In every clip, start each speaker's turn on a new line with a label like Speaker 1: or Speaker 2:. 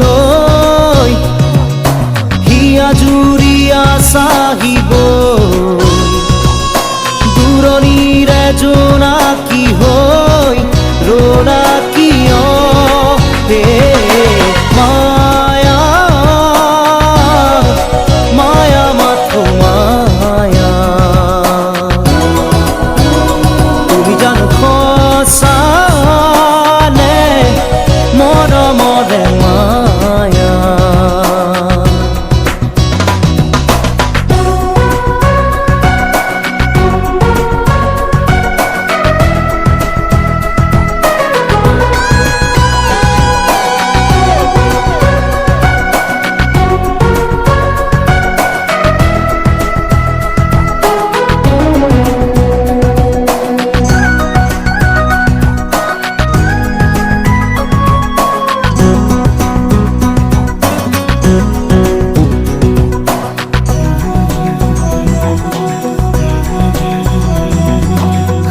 Speaker 1: লৈ হিয়া জুৰিয়া চাহিব দূৰণিৰে জোনাকী হৈ ৰ'লা কিয় হে মায়া মায়া মাথো মায়া তুমি জানো সঁচা নে মৰমৰে মায়া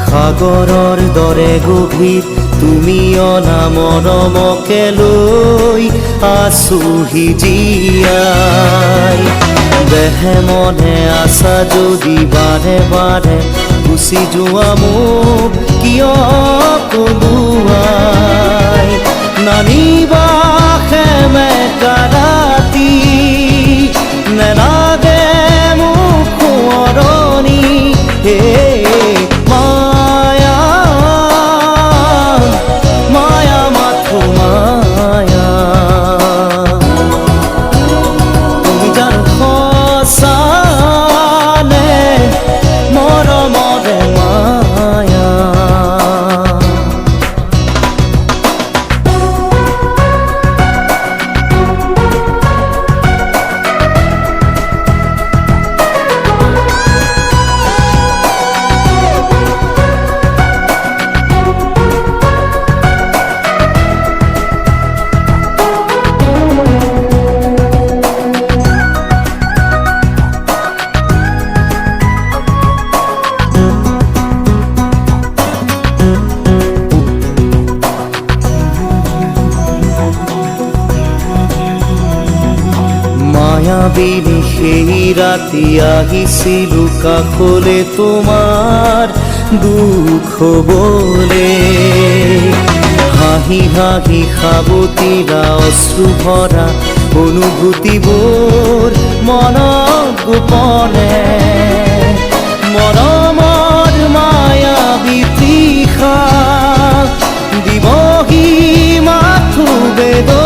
Speaker 1: সাগৰৰ দৰে গভীৰ তুমি অনা মৰমকে লৈ আছোহি জীয়াই দেহে মনে আছা যদি বাৰে বাৰে গুচি যোৱা মোক কিয় কলোৱাই নানিবা সেমেকা ৰাতি নেলাগে মোক সোঁৱৰণি হে মায়াবিনী সেই ৰাতি আহিছিলো কাষলে তোমাৰ দুখ হবলে হাঁহি হাঁহি সাবতিলা অশ্ৰু ভৰা অনুভূতিবোৰ মনত গোপনে মৰমৰ মায়াবী তৃষা দিবহি মাথো বেদনা